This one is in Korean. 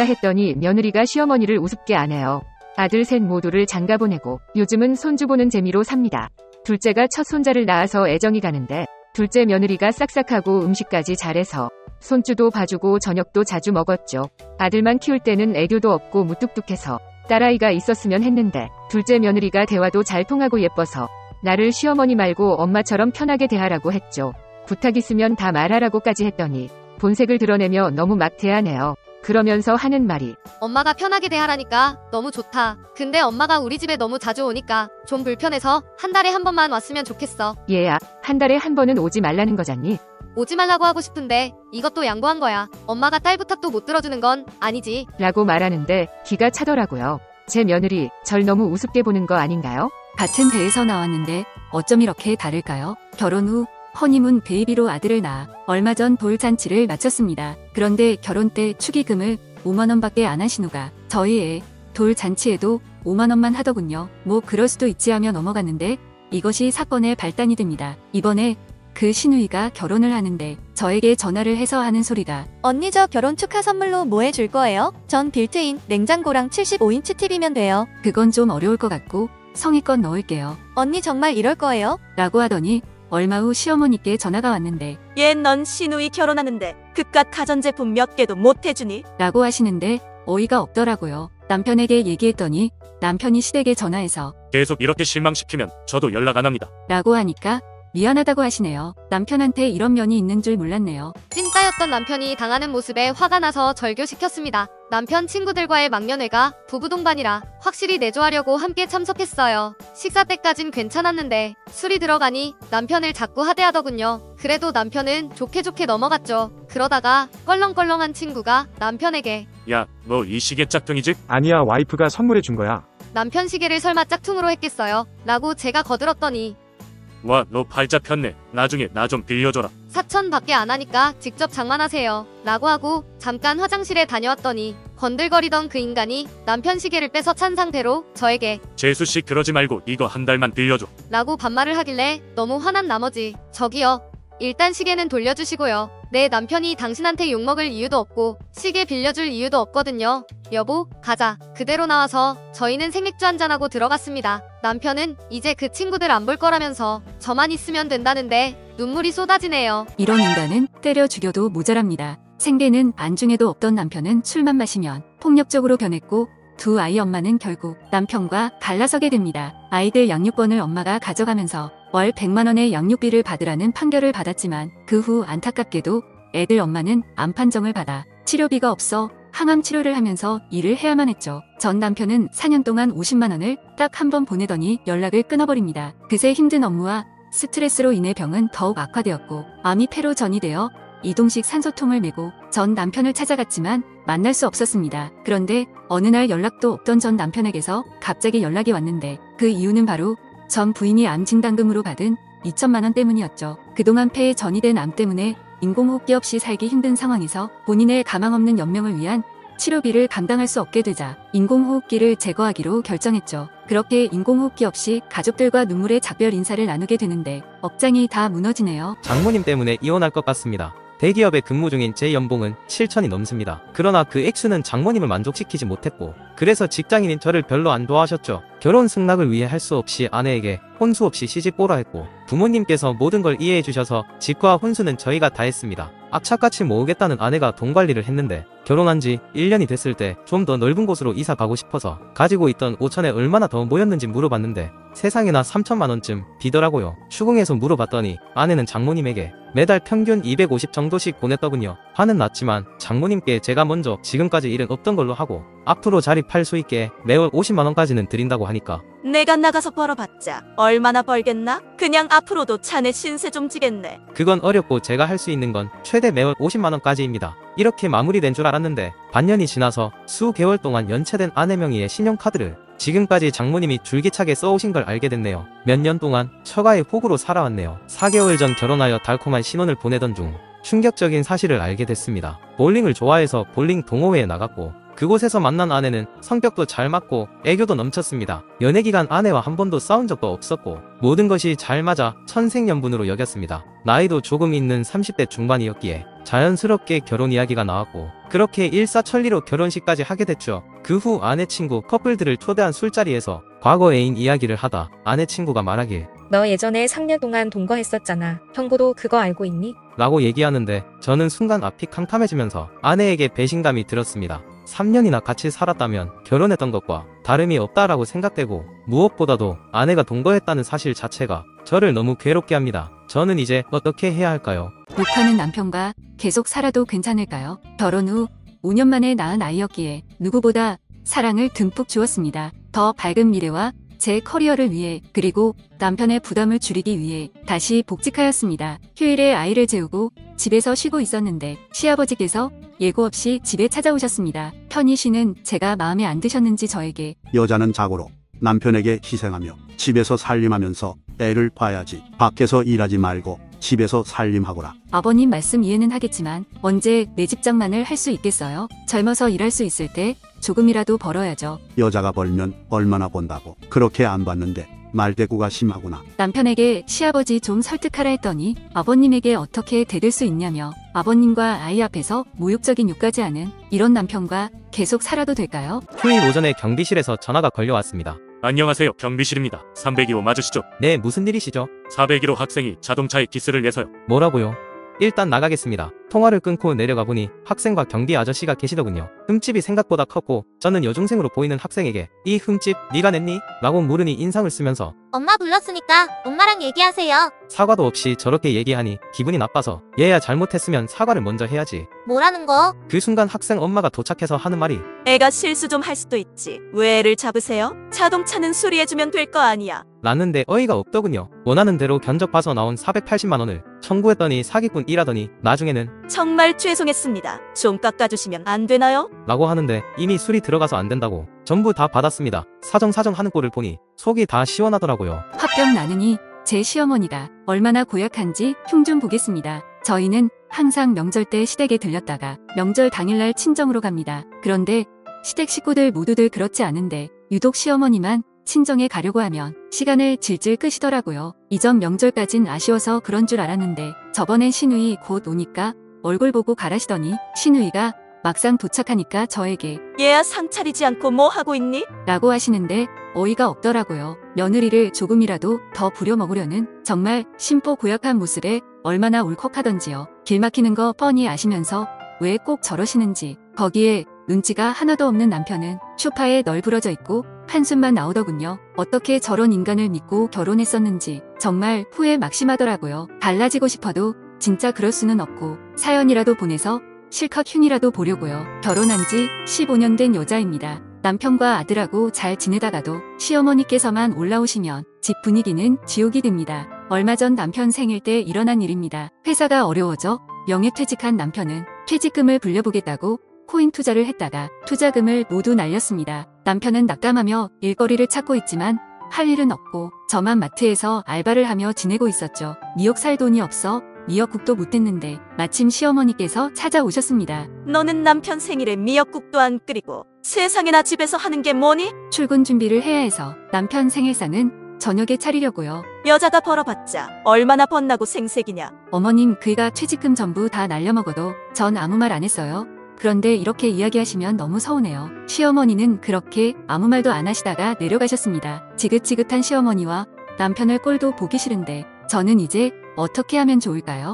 했더니 며느리가 시어머니를 우습게 안 해요. 아들 셋 모두를 장가 보내고 요즘은 손주 보는 재미로 삽니다. 둘째가 첫 손자를 낳아서 애정이 가는데 둘째 며느리가 싹싹하고 음식까지 잘해서 손주도 봐주고 저녁도 자주 먹었죠. 아들만 키울 때는 애교도 없고 무뚝뚝해서 딸아이가 있었으면 했는데 둘째 며느리가 대화도 잘 통하고 예뻐서 나를 시어머니 말고 엄마처럼 편하게 대하라고 했죠. 부탁 있으면 다 말하라고까지 했더니 본색을 드러내며 너무 막대하네요. 그러면서 하는 말이 엄마가 편하게 대하라니까 너무 좋다. 근데 엄마가 우리 집에 너무 자주 오니까 좀 불편해서 한 달에 한 번만 왔으면 좋겠어. 얘야, 한 달에 한 번은 오지 말라는 거잖니? 오지 말라고 하고 싶은데 이것도 양보한 거야. 엄마가 딸 부탁도 못 들어주는 건 아니지. 라고 말하는데 기가 차더라고요. 제 며느리 절 너무 우습게 보는 거 아닌가요? 같은 배에서 나왔는데 어쩜 이렇게 다를까요? 결혼 후 허니문 베이비로 아들을 낳아 얼마 전 돌잔치를 마쳤습니다. 그런데 결혼 때 축의금을 5만원밖에 안 하신 후가 저희 애 돌잔치에도 5만원만 하더군요. 뭐 그럴 수도 있지 하며 넘어갔는데 이것이 사건의 발단이 됩니다. 이번에 그 시누이가 결혼을 하는데 저에게 전화를 해서 하는 소리가 언니 저 결혼 축하 선물로 뭐 해줄 거예요? 전 빌트인 냉장고랑 75인치 TV면 돼요. 그건 좀 어려울 것 같고 성의껏 넣을게요. 언니 정말 이럴 거예요? 라고 하더니 얼마 후 시어머니께 전화가 왔는데 얘 넌 시누이 결혼하는데 그깟 가전제품 몇 개도 못 해주니? 라고 하시는데 어이가 없더라고요. 남편에게 얘기했더니 남편이 시댁에 전화해서 계속 이렇게 실망시키면 저도 연락 안 합니다. 라고 하니까 미안하다고 하시네요. 남편한테 이런 면이 있는 줄 몰랐네요. 찐따였던 남편이 당하는 모습에 화가 나서 절교시켰습니다. 남편 친구들과의 막년회가 부부 동반이라 확실히 내조하려고 함께 참석했어요. 식사 때까진 괜찮았는데 술이 들어가니 남편을 자꾸 하대하더군요. 그래도 남편은 좋게 넘어갔죠. 그러다가 껄렁껄렁한 친구가 남편에게 야, 너 이 시계 짝퉁이지? 아니야, 와이프가 선물해 준 거야. 남편 시계를 설마 짝퉁으로 했겠어요? 라고 제가 거들었더니 와, 너 팔자 폈네. 나중에 나 좀 빌려줘라. 사천밖에 안 하니까 직접 장만하세요. 라고 하고 잠깐 화장실에 다녀왔더니 건들거리던 그 인간이 남편 시계를 빼서 찬 상태로 저에게 재수씨 그러지 말고 이거 한 달만 빌려줘. 라고 반말을 하길래 너무 화난 나머지 저기요. 일단 시계는 돌려주시고요. 내 남편이 당신한테 욕먹을 이유도 없고 시계 빌려줄 이유도 없거든요. 여보, 가자. 그대로 나와서 저희는 생맥주 한잔하고 들어갔습니다. 남편은 이제 그 친구들 안 볼 거라면서 저만 있으면 된다는데 눈물이 쏟아지네요. 이런 인간은 때려 죽여도 모자랍니다. 생계는 안중에도 없던 남편은 술만 마시면 폭력적으로 변했고 두 아이 엄마는 결국 남편과 갈라서게 됩니다. 아이들 양육권을 엄마가 가져가면서 월 100만원의 양육비를 받으라는 판결을 받았지만 그 후 안타깝게도 애들 엄마는 암 판정을 받아 치료비가 없어 항암 치료를 하면서 일을 해야만 했죠. 전 남편은 4년 동안 50만원을 딱 한 번 보내더니 연락을 끊어버립니다. 그새 힘든 업무와 스트레스로 인해 병은 더욱 악화되었고 암이 폐로 전이되어 이동식 산소통을 메고 전 남편을 찾아갔지만 만날 수 없었습니다. 그런데 어느 날 연락도 없던 전 남편에게서 갑자기 연락이 왔는데 그 이유는 바로 전 부인이 암 진단금으로 받은 2천만원 때문이었죠. 그동안 폐에 전이된 암 때문에 인공호흡기 없이 살기 힘든 상황에서 본인의 가망없는 연명을 위한 치료비를 감당할 수 없게 되자 인공호흡기를 제거하기로 결정했죠. 그렇게 인공호흡기 없이 가족들과 눈물의 작별 인사를 나누게 되는데 억장이 다 무너지네요. 장모님 때문에 이혼할 것 같습니다. 대기업에 근무 중인 제 연봉은 7천이 넘습니다. 그러나 그 액수는 장모님을 만족시키지 못했고 그래서 직장인인 저를 별로 안 좋아하셨죠. 결혼 승낙을 위해 할 수 없이 아내에게 혼수 없이 시집 오라 했고 부모님께서 모든 걸 이해해 주셔서 집과 혼수는 저희가 다 했습니다. 악착같이 모으겠다는 아내가 돈 관리를 했는데 결혼한 지 1년이 됐을 때 좀 더 넓은 곳으로 이사 가고 싶어서 가지고 있던 5천에 얼마나 더 모였는지 물어봤는데 세상에나 3천만원쯤 비더라고요. 추궁해서 물어봤더니 아내는 장모님에게 매달 평균 250 정도씩 보냈더군요. 화는 났지만 장모님께 제가 먼저 지금까지 일은 없던 걸로 하고 앞으로 자립할 수 있게 매월 50만원까지는 드린다고 하니까 내가 나가서 벌어봤자 얼마나 벌겠나? 그냥 앞으로도 자네 신세 좀 지겠네. 그건 어렵고 제가 할 수 있는 건 최대 매월 50만원까지입니다. 이렇게 마무리된 줄 알았는데 반년이 지나서 수개월 동안 연체된 아내 명의의 신용카드를 지금까지 장모님이 줄기차게 써오신 걸 알게 됐네요. 몇 년 동안 처가의 호구로 살아왔네요. 4개월 전 결혼하여 달콤한 신혼을 보내던 중 충격적인 사실을 알게 됐습니다. 볼링을 좋아해서 볼링 동호회에 나갔고 그곳에서 만난 아내는 성격도 잘 맞고 애교도 넘쳤습니다. 연애기간 아내와 한 번도 싸운 적도 없었고 모든 것이 잘 맞아 천생연분으로 여겼습니다. 나이도 조금 있는 30대 중반이었기에 자연스럽게 결혼 이야기가 나왔고 그렇게 일사천리로 결혼식까지 하게 됐죠. 그 후 아내 친구 커플들을 초대한 술자리에서 과거 애인 이야기를 하다 아내 친구가 말하길 너 예전에 3년 동안 동거했었잖아. 형부도 그거 알고 있니? 라고 얘기하는데 저는 순간 앞이 캄캄해지면서 아내에게 배신감이 들었습니다. 3년이나 같이 살았다면 결혼했던 것과 다름이 없다라고 생각되고 무엇보다도 아내가 동거했다는 사실 자체가 저를 너무 괴롭게 합니다. 저는 이제 어떻게 해야 할까요? 욕하는 남편과 계속 살아도 괜찮을까요? 결혼 후 5년 만에 낳은 아이였기에 누구보다 사랑을 듬뿍 주었습니다. 더 밝은 미래와 제 커리어를 위해 그리고 남편의 부담을 줄이기 위해 다시 복직하였습니다. 휴일에 아이를 재우고 집에서 쉬고 있었는데 시아버지께서 예고 없이 집에 찾아오셨습니다. 편히 쉬는 제가 마음에 안 드셨는지 저에게 여자는 자고로 남편에게 희생하며 집에서 살림하면서 애를 봐야지. 밖에서 일하지 말고 집에서 살림하거라. 아버님 말씀 이해는 하겠지만 언제 내 직장만을 할 수 있겠어요? 젊어서 일할 수 있을 때 조금이라도 벌어야죠. 여자가 벌면 얼마나 번다고. 그렇게 안 받는데 말대꾸가 심하구나. 남편에게 시아버지 좀 설득하라 했더니 아버님에게 어떻게 대들 수 있냐며 아버님과 아이 앞에서 모욕적인 욕까지 하는 이런 남편과 계속 살아도 될까요? 휴일 오전에 경비실에서 전화가 걸려왔습니다. 안녕하세요. 경비실입니다. 302호 맞으시죠? 네, 무슨 일이시죠? 401호 학생이 자동차에 기스를 내서요. 뭐라고요? 일단 나가겠습니다. 통화를 끊고 내려가 보니 학생과 경비 아저씨가 계시더군요. 흠집이 생각보다 컸고 저는 여중생으로 보이는 학생에게 이 흠집 네가 냈니? 라고 물으니 인상을 쓰면서 엄마 불렀으니까 엄마랑 얘기하세요. 사과도 없이 저렇게 얘기하니 기분이 나빠서 얘야 잘못했으면 사과를 먼저 해야지. 뭐라는 거? 그 순간 학생 엄마가 도착해서 하는 말이 애가 실수 좀 할 수도 있지. 왜 애를 잡으세요? 자동차는 수리해주면 될 거 아니야. 라는데 어이가 없더군요. 원하는 대로 견적 봐서 나온 480만 원을 청구했더니 사기꾼 일하더니 나중에는 정말 죄송했습니다. 좀 깎아주시면 안 되나요? 라고 하는데 이미 술이 들어가서 안 된다고 전부 다 받았습니다. 사정사정 하는 꼴을 보니 속이 다 시원하더라고요. 화병 나느니 제 시어머니가 얼마나 고약한지 흉 좀 보겠습니다. 저희는 항상 명절 때 시댁에 들렸다가 명절 당일날 친정으로 갑니다. 그런데 시댁 식구들 모두들 그렇지 않은데 유독 시어머니만 친정에 가려고 하면 시간을 질질 끄시더라고요. 이전 명절까진 아쉬워서 그런 줄 알았는데 저번엔 시누이 곧 오니까 얼굴 보고 가라시더니 시누이가 막상 도착하니까 저에게 얘야 상 차리지 않고 뭐 하고 있니? 라고 하시는데 어이가 없더라고요. 며느리를 조금이라도 더 부려먹으려는 정말 심보 고약한 모습에 얼마나 울컥하던지요. 길 막히는 거 뻔히 아시면서 왜 꼭 저러시는지. 거기에 눈치가 하나도 없는 남편은 소파에 널브러져 있고 한숨만 나오더군요. 어떻게 저런 인간을 믿고 결혼했었는지 정말 후회 막심하더라고요. 달라지고 싶어도 진짜 그럴 수는 없고 사연이라도 보내서 실컷 흉이라도 보려고요. 결혼한 지 15년 된 여자입니다. 남편과 아들하고 잘 지내다가도 시어머니께서만 올라오시면 집 분위기는 지옥이 됩니다. 얼마 전 남편 생일 때 일어난 일입니다. 회사가 어려워져 명예퇴직한 남편은 퇴직금을 불려보겠다고 코인 투자를 했다가 투자금을 모두 날렸습니다. 남편은 낙담하며 일거리를 찾고 있지만 할 일은 없고 저만 마트에서 알바를 하며 지내고 있었죠. 미역 살 돈이 없어 미역국도 못했는데 마침 시어머니께서 찾아오셨습니다. 너는 남편 생일에 미역국도 안 끓이고 세상에나 집에서 하는 게 뭐니? 출근 준비를 해야 해서 남편 생일상은 저녁에 차리려고요. 여자가 벌어봤자 얼마나 번나고 생색이냐. 어머님 그이가 퇴직금 전부 다 날려먹어도 전 아무 말 안 했어요. 그런데 이렇게 이야기하시면 너무 서운해요. 시어머니는 그렇게 아무 말도 안 하시다가 내려가셨습니다. 지긋지긋한 시어머니와 남편의 꼴도 보기 싫은데 저는 이제 어떻게 하면 좋을까요?